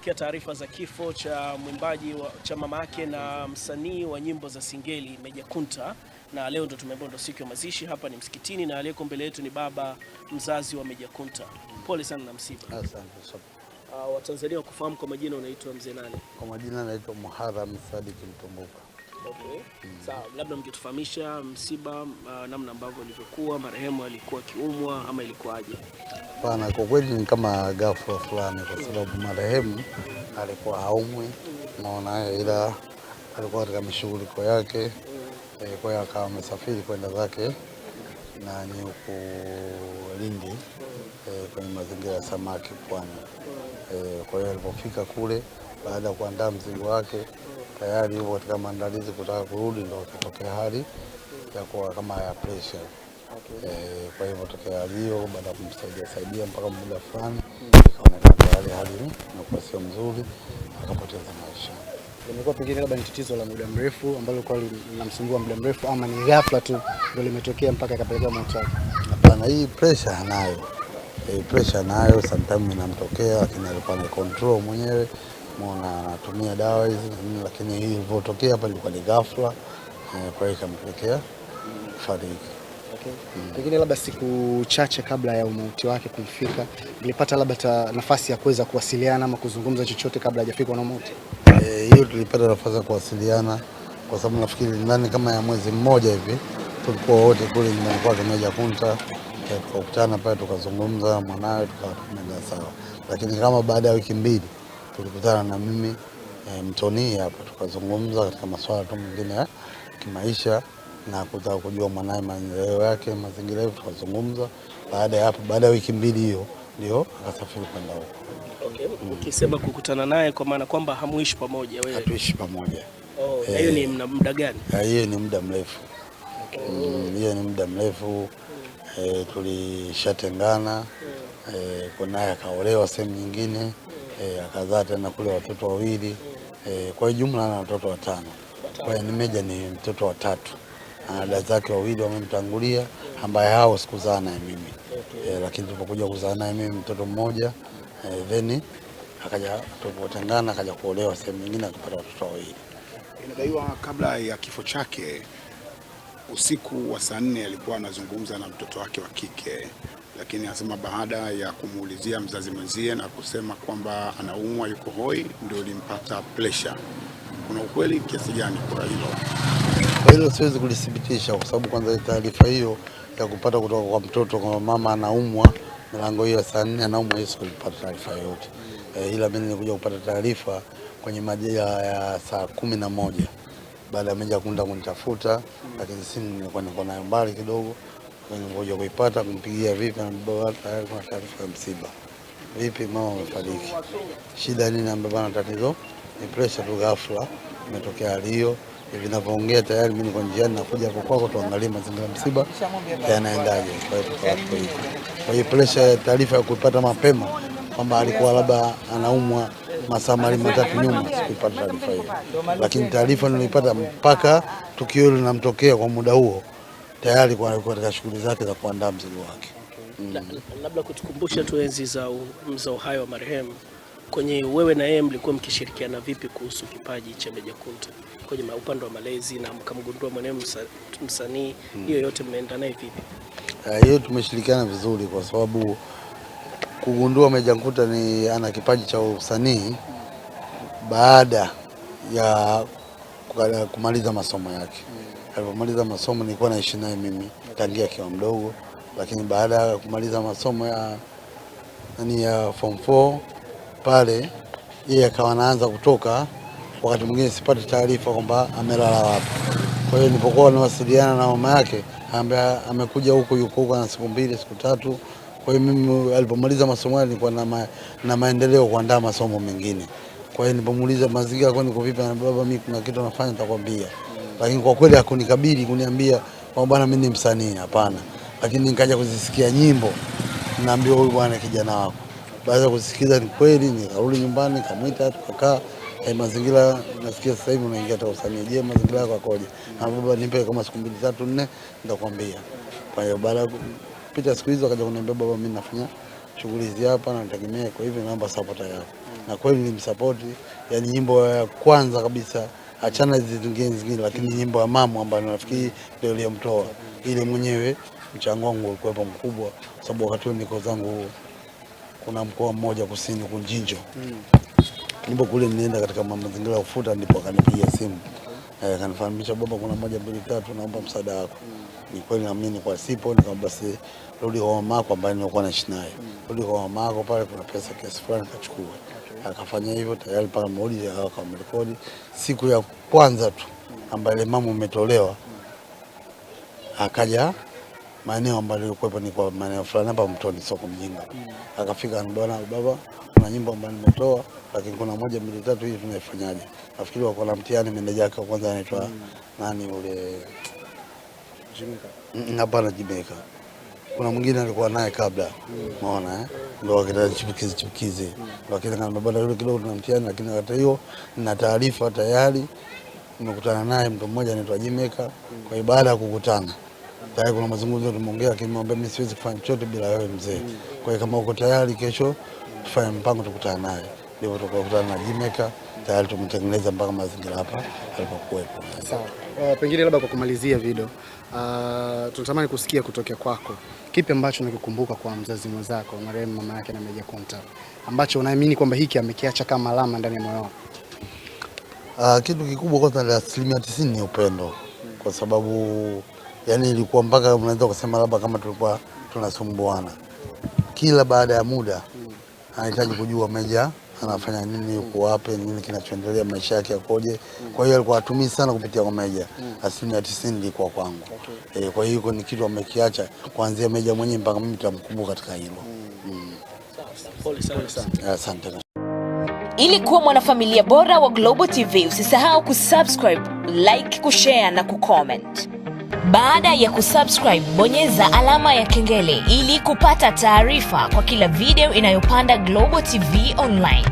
tumepokea taarifa za kifo cha mwimbaji cha mamake na msanii wa nyimbo za Singeli Meja Kunta, na leo ndo tumeambiwa ndo siku ya mazishi. Hapa ni msikitini na aliyeko mbele yetu ni baba mzazi wa Meja Kunta. Pole sana na msiba. Asante. Watanzania wakufahamu kwa majina, unaitwa mzee nani? Kwa majina naitwa Muharram Sadiki Mtomboka. Okay. Sawa, labda mngetufahamisha msiba, namna ambavyo ilivyokuwa, marehemu alikuwa kiumwa ama ilikuwaje? Hapana, kwa kweli ni kama ghafla fulani, kwa sababu marehemu alikuwa haumwi, naona, ila alikuwa katika mishughuliko yake. Kwa hiyo akawa amesafiri kwenda zake na ni huko Lindi, kwenye mazingira ya samaki Pwani. Kwa hiyo alipofika kule, baada ya kuandaa mzigo wake, tayari yuko katika maandalizi kutaka kurudi, ndio ikatokea hali ya kuwa kama ya pressure. Kwa hivyo tokea hiyo, baada ya kumsaidia mpaka muda fulani, ikaonekana hali inakuwa sio mzuri, akapoteza maisha. Imekuwa pengine labda ni tatizo la muda mrefu ambalo kwa linamsumbua muda mrefu, ama ni ghafla tu ndio limetokea mpaka ikapelekea mauti yake? Hapana, hii pressure anayo. Pressure nayo sometimes inamtokea, lakini alikuwa na control mwenyewe, muona anatumia dawa hizi, lakini hii ilipotokea hapa ilikuwa ni ghafla, kwa hiyo ikampelekea fariki. Okay. Pengine labda siku chache kabla ya umauti wake kufika, nilipata labda nafasi ya kuweza kuwasiliana ama kuzungumza chochote kabla hajafikwa na mauti? Hiyo tulipata nafasi ya kuwasiliana, kwa sababu nafikiri ndani kama ya mwezi mmoja hivi tulikuwa wote kule nyumbani kwake Meja Kunta, tukakutana pale tukazungumza mwanawe, tukaenda sawa. Lakini kama baada ya wiki mbili tulikutana na mimi Mtoni hapa, tukazungumza katika masuala tu mengine ya kimaisha na kutaka kujua mwanae maendeleo yake, mazingira yetu, tukazungumza. Baada ya hapo, baada ya wiki mbili hiyo ndio akasafiri kwenda huko. Okay. Ukisema kukutana naye kwa maana kwamba hamuishi pamoja wewe? Hatuishi pamoja. Hiyo ni muda gani? Hiyo ni muda mrefu. Hiyo ni muda mrefu. Tulishatengana. Kwa naye akaolewa sehemu nyingine, akazaa tena kule watoto wawili. Kwa jumla ana watoto 5. Kwa hiyo Meja ni mtoto wa 3. Dada zake wawili wamemtangulia, ambaye hao sikuzaa naye mimi. Lakini tulipokuja kuzaa naye mimi mtoto mmoja, then akaja tulipotengana akaja kuolewa sehemu nyingine, akapata watoto wawili. Inadaiwa kabla ya kifo chake usiku wa saa 4 alikuwa anazungumza na mtoto wake wa kike, lakini anasema baada ya kumuulizia mzazi mwenzie na kusema kwamba anaumwa, yuko hoi, ndio limpata pressure. Kuna ukweli kiasi gani kwa hilo? Kwa hilo siwezi kulithibitisha, kwa sababu kwanza taarifa hiyo ya kupata kutoka kwa mtoto kwa mama anaumwa milango hiyo saa 4 anaumwa, hiyo sikulipata taarifa yoyote. Ila mimi nilikuja kupata taarifa kwenye majira ya saa 11 baada ya Meja Kunta kunitafuta, lakini simu nilikuwa niko nayo mbali kidogo. Ngoja kuipata, kumpigia vipi na baba tayari kuna taarifa ya msiba. Vipi mama amefariki? Shida nini? Baba tatizo ni pressure tu, ghafla imetokea hali hiyo. Hivi ninavyoongea tayari mimi niko njiani nakuja hapo kwako, tuangalie mazingira msiba yanaendaje. Kwa hiyo pressure, taarifa ya kuipata mapema kwamba alikuwa labda anaumwa masaa 3 nyuma, sikuipata taarifa hiyo. Lakini taarifa nilipata mpaka tukio hilo linamtokea kwa muda huo, tayari kwa katika shughuli zake za kuandaa mzigo wake. Labda kutukumbusha tu enzi za uhai wa marehemu, kwenye wewe na yeye mlikuwa mkishirikiana vipi kuhusu kipaji cha Meja Kunta kwenye upande wa malezi, na mkamgundua mwenyewe msanii, hiyo yote mmeenda naye vipi? Hiyo tumeshirikiana vizuri, kwa sababu kugundua Meja Kunta ni ana kipaji cha usanii baada ya kumaliza masomo yake. Alipomaliza masomo nilikuwa naishi naye mimi tangia akiwa mdogo, lakini baada ya kumaliza masomo ya form 4 pale, yeye akawa anaanza kutoka, wakati mwingine sipati taarifa kwamba amelala wapi. Kwa hiyo nilipokuwa nawasiliana na mama yake, amekuja huko, yuko huko na siku 2 siku 3. Kwa hiyo mimi alipomaliza masomo yake nilikuwa na maendeleo kuandaa masomo mengine. Kwa hiyo nilipomuuliza mazingira kwa niko vipi, na baba mimi kuna kitu nafanya nitakwambia. Lakini kwa kweli hakunikabili kuniambia kwamba bwana mimi ni msanii, hapana. Lakini nikaja kuzisikia nyimbo, naambia huyu bwana kijana wako. Baada ya kusikiza ni kweli, nikarudi nyumbani nikamwita, tukakaa. Mazingira nasikia sasa hivi unaingia hata usanii. Je, mazingira yako yakoje? Na baba nipe kama siku 2 3 4 nitakwambia. Kwa hiyo baada ya kupita siku hizo akaja kuniambia, baba mimi nafanya shughuli hizi hapa na nitegemea, kwa hivyo naomba support yako. na kweli nilimsupport. Yani nyimbo ya kwanza kabisa, achana hizi zingine, lakini nyimbo ya Mamu ambayo nafikiri ndio iliyomtoa, ile mwenyewe mchango wangu ulikuwa mkubwa, sababu wakati niko zangu kuna mkoa mmoja kusini Kunjinjo. Nyimbo kule nilienda katika mazingira ya ufuta, ndipo akanipigia simu. Kanifahamisha, baba, kuna 1 2 3 naomba msaada wako. Ni kweli na mimi kwa sipo, nikamwambia basi rudi kwa mama yako ambaye nilikuwa naishi naye. Rudi kwa mama yako, pale kuna pesa kiasi fulani kachukua. Akafanya hivyo, tayari paka mrudi akarekodi. Siku ya kwanza tu ambaye Mamu umetolewa, akaja maeneo ambayo nilikuwa ni kwa maeneo fulani hapa Mtoni soko Mjinga. Akafika bwana, baba, kuna nyimbo ambayo nimetoa, lakini kuna 1 2 3 hivi tunaifanyaje? Nafikiri wako na mtihani, meneja wake kwanza anaitwa nani ule Jimeka. Hapana, Jimeka. Kuna mwingine alikuwa naye kabla. Unaona ndio akita chipukizi. Lakini kama baba yule kidogo tuna mtihani, lakini hata hiyo nina taarifa tayari. Nimekutana naye mtu mmoja anaitwa Jimeka. Kwa hiyo baada ya kukutana tayari kuna mazungumzo tumeongea, akimwambia mimi siwezi kufanya chochote bila wewe mzee. Kwa hiyo kama uko tayari, kesho tufanye mpango tukutane naye. Ndio tukakutana na Jimeka, tayari tumetengeneza mpaka mazingira hapa alipokuwepo. Sawa. Pengine labda kwa kumalizia video, tunatamani kusikia kutoka kwako. Kipi ambacho unakikumbuka kwa mzazi mwenzako marehemu mama yake na Meja Kunta, ambacho unaamini kwamba hiki amekiacha kama alama ndani ya moyo wako? Kitu kikubwa kwanza ni 90% ni upendo. Kwa sababu yani ilikuwa mpaka unaweza kusema labda kama tulikuwa tunasumbuana. Kila baada ya muda anahitaji kujua Meja anafanya nini, yuko wapi, nini kinachoendelea, maisha yake yakoje. Kwa hiyo alikuwa atumii sana kupitia kwa Meja. 90% ilikuwa kwangu. Kwa hiyo ni kitu amekiacha kuanzia Meja mwenyewe mpaka mimi tutamkumbuka katika hilo. Pole sana. Asante. Ili kuwa mwanafamilia bora wa Global TV, usisahau kusubscribe, like, kushare na kucomment. Baada ya kusubscribe, bonyeza alama ya kengele ili kupata taarifa kwa kila video inayopanda Global TV Online.